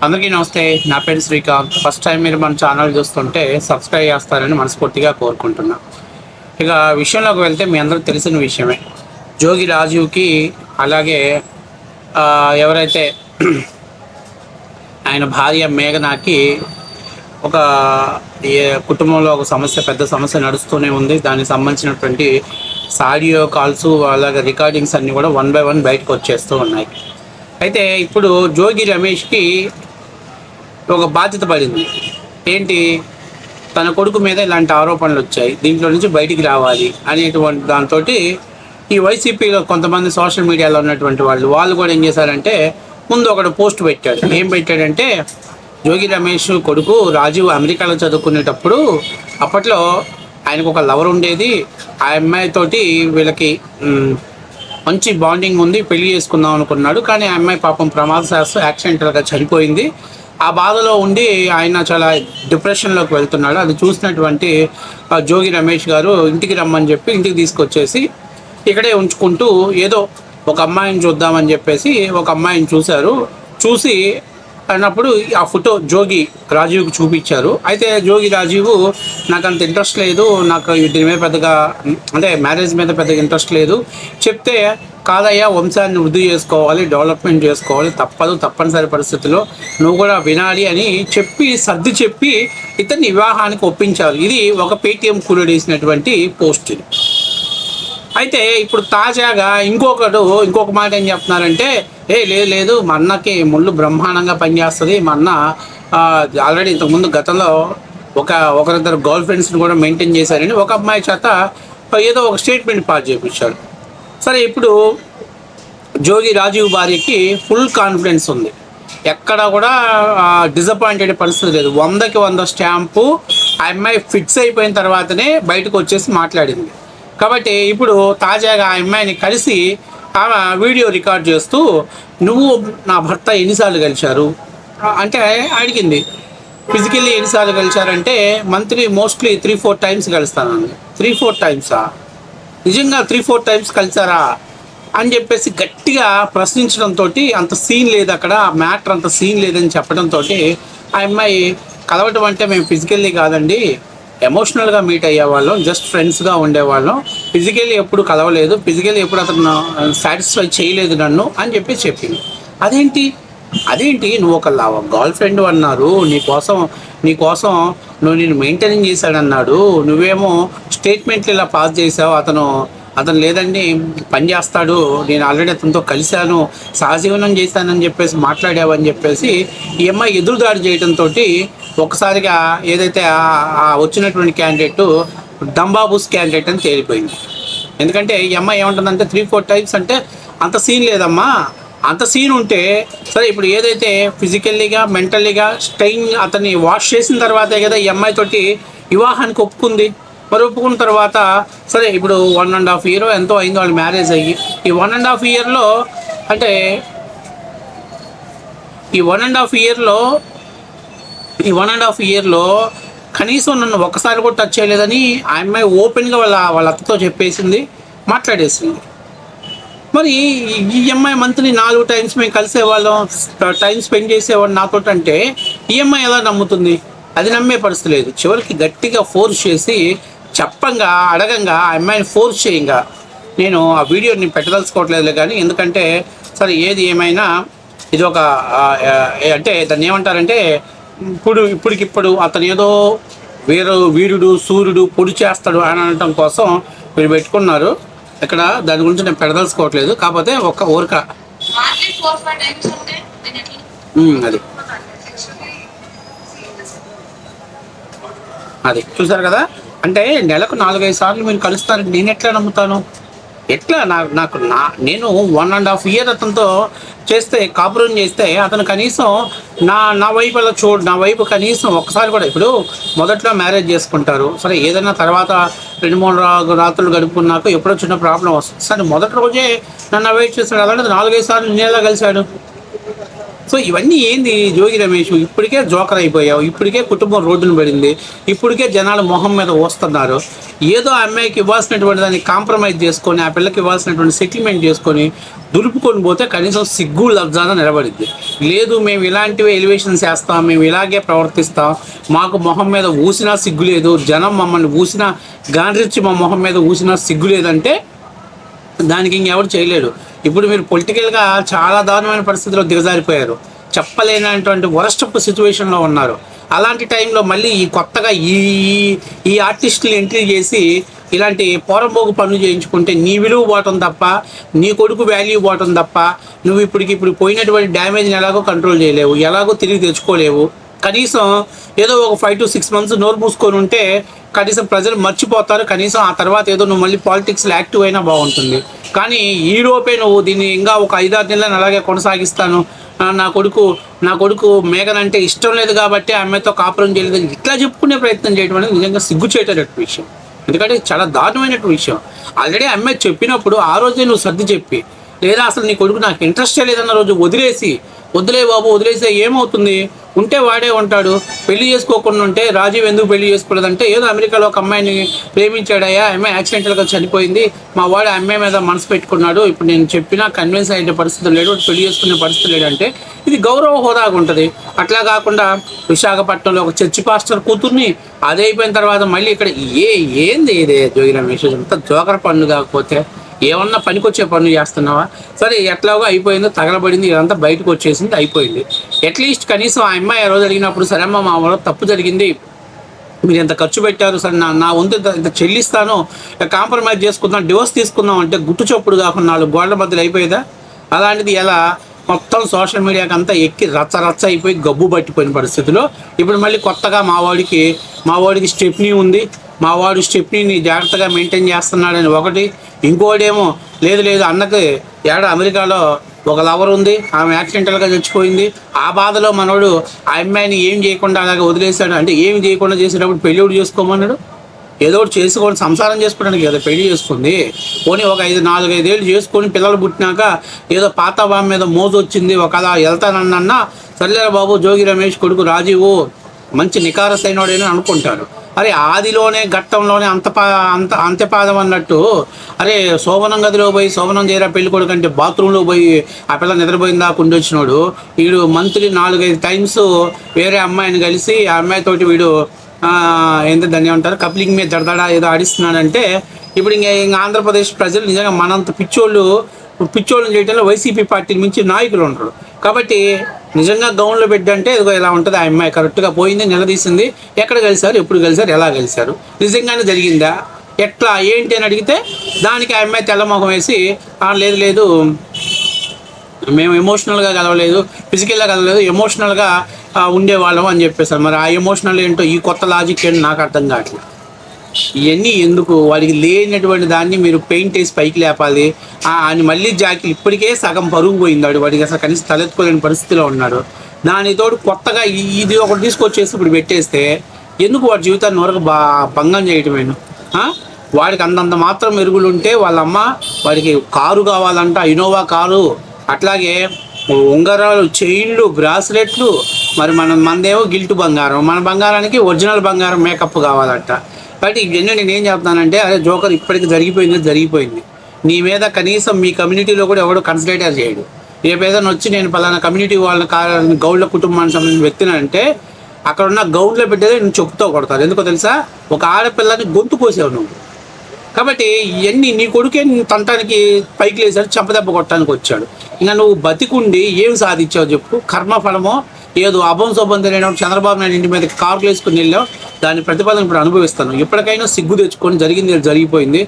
అందరికీ నమస్తే. నా పేరు శ్రీకాంత్. ఫస్ట్ టైం మీరు మన ఛానల్ చూస్తుంటే సబ్స్క్రైబ్ చేస్తారని మనస్ఫూర్తిగా కోరుకుంటున్నా. ఇక విషయంలోకి వెళ్తే మీ అందరికి తెలిసిన విషయమే. జోగి రాజీవ్కి అలాగే ఎవరైతే ఆయన భార్య మేఘనాకి ఒక కుటుంబంలో ఒక సమస్య, పెద్ద సమస్య నడుస్తూనే ఉంది. దానికి సంబంధించినటువంటి ఆడియో కాల్స్ అలాగే రికార్డింగ్స్ అన్నీ కూడా 1 by 1 బయటకు వచ్చేస్తూ ఉన్నాయి. అయితే ఇప్పుడు జోగి రమేష్కి ఒక బాధ్యత పడింది. ఏంటి, తన కొడుకు మీద ఇలాంటి ఆరోపణలు వచ్చాయి, దీంట్లో నుంచి బయటికి రావాలి అనేటువంటి దాంతో ఈ వైసీపీలో కొంతమంది సోషల్ మీడియాలో ఉన్నటువంటి వాళ్ళు కూడా ఏం చేశారంటే, ముందు ఒకడు పోస్ట్ పెట్టాడు. ఏం పెట్టాడంటే, జోగి రమేష్ కొడుకు రాజీవ్ అమెరికాలో చదువుకునేటప్పుడు అప్పట్లో ఆయనకు ఒక లవర్ ఉండేది. ఆ అమ్మాయితోటి వీళ్ళకి మంచి బాండింగ్ ఉంది, పెళ్లి చేసుకుందాం అనుకున్నాడు. కానీ ఆ అమ్మాయి పాపం ప్రమాదశాస్తు యాక్సిడెంటల్గా చనిపోయింది. ఆ బాధలో ఉండి ఆయన చాలా డిప్రెషన్లోకి వెళ్తున్నాడు. అది చూసినటువంటి జోగి రమేష్ గారు ఇంటికి రమ్మని చెప్పి ఇంటికి తీసుకొచ్చేసి ఇక్కడే ఉంచుకుంటూ ఏదో ఒక అమ్మాయిని చూద్దామని చెప్పేసి ఒక అమ్మాయిని చూసి అన్నప్పుడు ఆ ఫోటో జోగి రాజీవ్కి చూపించారు. అయితే జోగి రాజీవ్ నాకు అంత ఇంట్రెస్ట్ లేదు, నాకు దీని మీద పెద్దగా అంటే మ్యారేజ్ మీద పెద్దగా ఇంట్రెస్ట్ లేదు చెప్తే, కాదయ్యా వంశాన్ని వృద్ధి చేసుకోవాలి, డెవలప్మెంట్ చేసుకోవాలి, తప్పనిసరి పరిస్థితుల్లో నువ్వు కూడా వినాలి అని సర్ది చెప్పి ఇతన్ని వివాహానికి ఒప్పించారు. ఇది ఒక పేటీఎం కూలడేసినటువంటి పోస్ట్. అయితే ఇప్పుడు తాజాగా ఇంకొక మాట ఏం చెప్తున్నారంటే, లేదు మా అన్నకి ముళ్ళు బ్రహ్మాండంగా పనిచేస్తుంది, మా అన్న ఆల్రెడీ ఇంతకుముందు గతంలో ఒకరిద్దరు గర్ల్ ఫ్రెండ్స్ని కూడా మెయింటైన్ చేశారని ఒక అమ్మాయి చేత ఏదో ఒక స్టేట్మెంట్ పాస్ చేయించాడు. సరే, ఇప్పుడు జోగి రాజీవ్ భార్యకి ఫుల్ కాన్ఫిడెన్స్ ఉంది, ఎక్కడ కూడా డిసప్పాయింటెడ్ పరిస్థితి లేదు. 100కి 100 స్టాంపు ఆ అమ్మాయి ఫిక్స్ అయిపోయిన తర్వాతనే బయటకు వచ్చేసి మాట్లాడింది. కాబట్టి ఇప్పుడు తాజాగా ఆ అమ్మాయిని కలిసి ఆమె వీడియో రికార్డ్ చేస్తూ, నువ్వు నా భర్త ఎన్నిసార్లు కలిశారు అంటే అడిగింది. ఫిజికల్లీ ఎన్నిసార్లు కలిశారంటే మంత్లీ మోస్ట్లీ 3-4 టైమ్స్ కలుస్తానండి. 3-4 టైమ్సా? నిజంగా 3-4 టైమ్స్ కలిసారా అని చెప్పేసి గట్టిగా ప్రశ్నించడంతో, అంత సీన్ లేదు అక్కడ, మ్యాటర్ అంత సీన్ లేదని చెప్పడంతో ఆ అమ్మాయి, కలవటం అంటే మేము ఫిజికల్లీ కాదండి, ఎమోషనల్గా మీట్ అయ్యేవాళ్ళం, జస్ట్ ఫ్రెండ్స్గా ఉండేవాళ్ళం, ఫిజికల్లీ ఎప్పుడు కలవలేదు, ఫిజికల్లీ ఎప్పుడు అతను సాటిస్ఫై చేయలేదు నన్ను అని చెప్పింది. అదేంటి నువ్వు ఒక గర్ల్ ఫ్రెండ్ అన్నారు, నీకోసం నువ్వు నేను మెయింటైన్ చేశాడన్నాడు, నువ్వేమో స్టేట్మెంట్లు ఇలా పాస్ చేసావు, అతను లేదండి పని చేస్తాడు, నేను ఆల్రెడీ అతనితో కలిశాను, సహజీవనం చేశానని చెప్పేసి మాట్లాడావని చెప్పేసి ఈ అమ్మాయి ఎదురుదాడి చేయడంతో ఒక్కసారిగా ఏదైతే వచ్చినటువంటి క్యాండిడేట్ దంబాబూస్ క్యాండిడేట్ అని తేలిపోయింది. ఎందుకంటే ఈ అమ్మాయి ఏమంటుందంటే 3-4 టైమ్స్ అంటే అంత సీన్ లేదమ్మా, అంత సీన్ ఉంటే సరే, ఇప్పుడు ఏదైతే ఫిజికల్లీగా మెంటల్లీగా స్ట్రెయిన్ అతన్ని వాష్ చేసిన తర్వాతే కదా ఈ అమ్మాయితోటి వివాహానికి ఒప్పుకుంది. మరి ఒప్పుకున్న తర్వాత సరే, ఇప్పుడు 1.5 year ఎంతో అయింది వాళ్ళు మ్యారేజ్ అయ్యి. ఈ 1.5 yearలో అంటే ఈ 1.5 yearలో కనీసం నన్ను ఒక్కసారి కూడా టచ్ చేయలేదని ఆ అమ్మాయి ఓపెన్గా వాళ్ళ అత్తతో చెప్పేసింది, మాట్లాడేసింది. మరి ఈ అమ్మాయి మంత్లీ 4 టైమ్స్ మేము కలిసేవాళ్ళం, టైం స్పెండ్ చేసేవాడు నాతో అంటే ఈ అమ్మాయి ఎలా నమ్ముతుంది? అది నమ్మే పరిస్థితి లేదు. చివరికి గట్టిగా ఫోర్స్ చేసి అడగంగా ఆ అమ్మాయిని ఫోర్స్ చేయంగా, నేను ఆ వీడియోని పెట్టదలుచుకోవట్లేదు కానీ, ఎందుకంటే సరే ఏది ఏమైనా ఇది ఒక అంటే దాన్ని ఏమంటారంటే, ఇప్పటికిప్పుడు అతను ఏదో వీరుడు సూర్యుడు పొడి చేస్తాడు అని అనటం కోసం మీరు పెట్టుకున్నారు. ఇక్కడ దాని గురించి నేను పెడదలుచుకోవట్లేదు. కాకపోతే ఒక ఊరిక అది చూసారు కదా. అంటే నెలకు 4-5 సార్లు మీరు కలుస్తారని నేను ఎట్లా నమ్ముతాను? నేను 1.5 year అతనితో కాపురం చేస్తే అతను కనీసం నా వైపు అలా నా వైపు కనీసం ఒక్కసారి కూడా, ఇప్పుడు మొదట్లో మ్యారేజ్ చేసుకుంటారు సరే, ఏదైనా తర్వాత 2-3 రాత్రులు గడుపుకున్నాక ఎప్పుడో చిన్న ప్రాబ్లం వస్తుంది సరే, మొదటి రోజే నన్ను అవాయిడ్ చేస్తాడు. అలాంటి 4-5 సార్లు నేను ఎలా కలిశాడు? సో ఇవన్నీ ఏంది జోగి రమేష్, ఇప్పటికే జోకర్ అయిపోయావు, ఇప్పటికే కుటుంబం రోడ్డున పడింది, ఇప్పటికే జనాలు మొహం మీద వస్తున్నారు. ఏదో ఆ అమ్మాయికి ఇవ్వాల్సినటువంటి దాన్ని కాంప్రమైజ్ చేసుకొని, ఆ పిల్లకి ఇవ్వాల్సినటువంటి సెటిల్మెంట్ చేసుకొని దులుపుకొని పోతే కనీసం సిగ్గు లబ్జాన నిలబడిద్ది. లేదు మేము ఇలాంటివి ఎలివేషన్స్ వేస్తాం, మేము ఇలాగే ప్రవర్తిస్తాం, మాకు మొహం మీద ఊసినా సిగ్గు లేదు, జనం మమ్మల్ని ఊసినా గాండ్రించి మా మొహం మీద ఊసినా సిగ్గు లేదంటే దానికి ఇంకెవరు చేయలేడు. ఇప్పుడు మీరు పొలిటికల్గా చాలా దారుణమైన పరిస్థితిలో దిగజారిపోయారు, చెప్పలేనటువంటి వరస్ట్ సిచ్యువేషన్లో ఉన్నారు. అలాంటి టైంలో మళ్ళీ ఈ కొత్తగా ఈ ఈ ఆర్టిస్టులు ఎంట్రీ చేసి ఇలాంటి పోరంబోగు పనులు చేయించుకుంటే నీ విలువ పోవటం తప్ప, నీ కొడుకు వాల్యూ పోవటం తప్ప, నువ్వు ఇప్పుడు పోయినటువంటి డ్యామేజ్ని ఎలాగో కంట్రోల్ చేయలేవు, ఎలాగో తిరిగి తెచ్చుకోలేవు. కనీసం ఏదో ఒక 5 to 6 months నోరు మూసుకొని ఉంటే కనీసం ప్రజలు మర్చిపోతారు. కనీసం ఆ తర్వాత ఏదో నువ్వు మళ్ళీ పాలిటిక్స్లో యాక్టివ్ అయినా బాగుంటుంది. కానీ ఈలోపే నువ్వు దీన్ని ఇంకా ఒక 5-6 నెలలను అలాగే కొనసాగిస్తాను, నా కొడుకు మేఘన్ అంటే ఇష్టం లేదు కాబట్టి అమ్మాయితో కాపురం చేయలేదు, ఇట్లా చెప్పుకునే ప్రయత్నం చేయడం అనేది నిజంగా సిగ్గు చేయటటువంటి విషయం. ఎందుకంటే చాలా దారుణమైనటువంటి విషయం. ఆల్రెడీ అమ్మాయి చెప్పినప్పుడు ఆ రోజే నువ్వు సర్ది చెప్పి, లేదా అసలు నీ కొడుకు నాకు ఇంట్రెస్టే లేదన్న రోజు వదిలే బాబు వదిలేస్తే ఏమవుతుంది, ఉంటే వాడే ఉంటాడు. పెళ్లి చేసుకోకుండా ఉంటే రాజీవ్ ఎందుకు పెళ్లి చేసుకోలేదంటే, ఏదో అమెరికాలో ఒక అమ్మాయిని ప్రేమించాడయ్యా, అమ్మాయి యాక్సిడెంటల్గా చనిపోయింది, మా వాడు అమ్మాయి మీద మనసు పెట్టుకున్నాడు, ఇప్పుడు నేను చెప్పినా కన్విన్స్ అయ్యే పరిస్థితి లేడు, పెళ్లి చేసుకునే పరిస్థితి లేదంటే ఇది గౌరవ హోదాగా ఉంటుంది. అట్లా కాకుండా విశాఖపట్నంలో ఒక చర్చి పాస్టర్ కూతుర్ని అదే అయిపోయిన తర్వాత మళ్ళీ ఇక్కడ ఏంది ఇదే జోగి రమేష్, అంత జోకర్ పన్ను కాకపోతే ఏమన్నా పనికొచ్చే పనులు చేస్తున్నావా? సరే ఎట్లాగో అయిపోయిందో, తగలబడింది, ఇదంతా బయటకు వచ్చేసింది, అయిపోయింది. అట్లీస్ట్ కనీసం ఆ అమ్మాయి ఆ రోజు అడిగినప్పుడు సరే అమ్మ మా వల్ల తప్పు జరిగింది, మీరు ఎంత ఖర్చు పెట్టారు, సరే నా వంతు ఇంత చెల్లిస్తాను, కాంప్రమైజ్ చేసుకుందాం, డివోర్స్ తీసుకుందాం అంటే గుట్టు చప్పుడు కాకుండా 4 గోడల మధ్యలో అయిపోయేదా? అలాంటిది ఎలా మొత్తం సోషల్ మీడియాకి అంతా ఎక్కి రచ్చ అయిపోయి గబ్బు పట్టిపోయిన పరిస్థితిలో ఇప్పుడు మళ్ళీ కొత్తగా మా వాడికి స్టెప్నీ ఉంది, మా వాడు స్టెప్నీని జాగ్రత్తగా మెయింటైన్ చేస్తున్నాడని ఒకటి, ఇంకోటేమో లేదు అన్నకి అమెరికాలో ఒక లవర్ ఉంది, ఆమె యాక్సిడెంటల్గా చచ్చిపోయింది, ఆ బాధలో మనోడు ఆ అమ్మాయిని ఏం చేయకుండా అలాగే వదిలేశాడు. అంటే ఏమి చేయకుండా చేసేటప్పుడు పెళ్ళిడు చేసుకోమన్నాడు, ఏదో ఒకటి చేసుకోండి, సంసారం చేసుకోవడానికి కదా పెళ్లి చేసుకుంది. పోనీ ఒక 4-5 ఏళ్ళు చేసుకొని పిల్లలు పుట్టినాక ఏదో పాత బామ్మ మీద మోజు వచ్చింది, ఒకలా వెళ్తానన్నా సర్లేరా బాబు జోగి రమేష్ కొడుకు రాజీవు మంచి నికారస్ అయినోడని అనుకుంటారు. అరే ఆదిలోనే ఘట్టంలోనే అంత్యపాదం అన్నట్టు, అరే శోభనం గదిలో పోయి శోభనం చేయరా పెళ్లి కొడుకు అంటే బాత్రూంలో పోయి ఆ పిల్ల నిద్రపోయిందా కుండొచ్చినోడు వీడు మంత్లీ 4-5 times వేరే అమ్మాయిని కలిసి ఆ అమ్మాయితోటి వీడు దాన్ని ఏమంటారు కప్లింగ్ మీద దడదడా ఏదో ఆడిస్తున్నాడంటే ఇప్పుడు ఇంకా ఆంధ్రప్రదేశ్ ప్రజలు నిజంగా మనంత పిచ్చోళ్ళని చేయడంలో వైసీపీ పార్టీని మించి నాయకులు ఉంటారు. కాబట్టి నిజంగా గౌన్లో పెట్టంటే ఇదిగో ఇలా ఉంటుంది. ఆ అమ్మాయి కరెక్ట్గా పోయింది, నిలదీసింది, ఎక్కడ కలిశారు, ఎప్పుడు కలిశారు, ఎలా కలిశారు, నిజంగానే జరిగిందా, ఎట్లా ఏంటి అని అడిగితే దానికి ఆ అమ్మాయి తెల్లమొహం వేసి లేదు మేము ఎమోషనల్గా కలవలేదు, ఫిజికల్గా కలవలేదు, ఎమోషనల్గా ఉండేవాళ్ళం అని చెప్పేసారు. మరి ఆ ఎమోషనల్ ఏంటో ఈ కొత్త లాజిక్ ఏంటో నాకు అర్థం కావట్లేదు. ఇవన్నీ ఎందుకు, వాడికి లేనటువంటి దాన్ని మీరు పెయింట్ వేసి పైకి లేపాలి అని మళ్ళీ జాకిలు ఇప్పటికే సగం పరుగు పోయిందాడు, వాడికి అసలు కనీసం తలెత్తుకోలేని పరిస్థితిలో ఉన్నాడు. దానితోడు కొత్తగా ఇది ఒకటి తీసుకొచ్చేసి ఇప్పుడు పెట్టేస్తే ఎందుకు వాడి జీవితాన్ని వరకు భంగం చేయటమేను. వాడికి అంతంత మాత్రం మెరుగులు ఉంటే వాళ్ళమ్మ వాడికి కారు కావాలంట, ఇనోవా కారు, అట్లాగే ఉంగరాలు, చైన్లు, బ్రాస్లెట్లు, మరి మనదేమో గిల్టు బంగారం, మన బంగారానికి ఒరిజినల్ బంగారం మేకప్ కావాలంట. కాబట్టి ఇవన్నీ నేనేం చెప్తానంటే అదే జోకర్ ఇప్పటికి జరిగిపోయింది. నీ మీద కనీసం మీ కమ్యూనిటీలో కూడా ఎవడో కన్సిడర్ చేయడు. రేపేదైనా వచ్చి నేను పలానా కమ్యూనిటీ వాళ్ళని గౌడ్ల కుటుంబానికి సంబంధించిన వ్యక్తిని అంటే అక్కడ ఉన్న గౌడ్లో పెట్టేది నేను చెప్పుతో కొడతాను. ఎందుకో తెలుసా, ఒక ఆడపిల్లని గొంతు కోసావు నువ్వు. కాబట్టి ఇవన్నీ నీ కొడుకే తంటానికి పైకి లేసాడు, చెంపదెబ్బ కొట్టడానికి వచ్చాడు. ఇంకా నువ్వు బతికుండి ఏం సాధించావు చెప్పు? కర్మఫలమో ఏదో అభం శోభం తెలియనప్పుడు చంద్రబాబు నాయుడు ఇంటి మీద కార్లు వేసుకుని వెళ్ళావు, దాని ప్రతిపాదన ఇప్పుడు అనుభవిస్తాను. ఎప్పటికైనా సిగ్గు తెచ్చుకొని జరిగిపోయింది,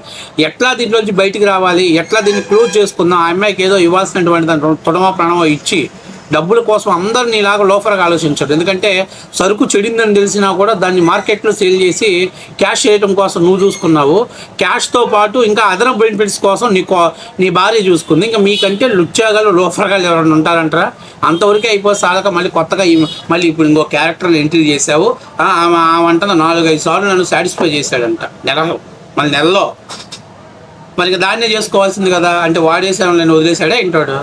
ఎట్లా దీంట్లోంచి బయటికి రావాలి, ఎట్లా దీన్ని క్లోజ్ చేసుకుందాం, ఆ అమ్మాయికి ఏదో ఇవ్వాల్సినటువంటి దాని తొడమ ప్రాణమో ఇచ్చి డబ్బుల కోసం అందరినీ ఇలాగ లోఫర్గా ఆలోచించారు. ఎందుకంటే సరుకు చెడిందని తెలిసినా కూడా దాన్ని మార్కెట్లో సేల్ చేసి క్యాష్ చేయడం కోసం నువ్వు చూసుకున్నావు, క్యాష్తో పాటు ఇంకా అదనపు బెనిఫిట్స్ కోసం నీ భార్య చూసుకుంది. ఇంకా మీకంటే లుచ్చాగాలు లోఫర్గాలు ఎవరైనా ఉంటారంటారా? అంతవరకే అయిపోయి సాలక మళ్ళీ కొత్తగా మళ్ళీ ఇప్పుడు ఇంకో క్యారెక్టర్లు ఎంట్రీ చేసావు. ఆమంట 4-5 సార్లు నన్ను సాటిస్ఫై చేశాడంట నెలలో. మరి దాన్నే చేసుకోవాల్సింది కదా. అంటే వాడేసాను నేను వదిలేశాడా ఇంటాడు.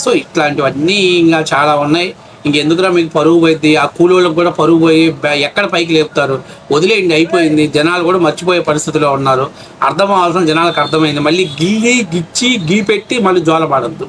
సో ఇట్లాంటివన్నీ ఇంకా చాలా ఉన్నాయి. ఇంకెందుకురా మీకు పరువు పోయింది, ఆ కూలోళ్ళకి కూడా పరువు పోయి ఎక్కడ పైకి లేపుతారు, వదిలేయండి అయిపోయింది. జనాలు కూడా మర్చిపోయే పరిస్థితిలో ఉన్నారు. అర్థం అవసరం జనాలకు అర్థమైంది. మళ్ళీ గిచ్చి గీ పెట్టి మళ్ళీ జోల పాడద్దు.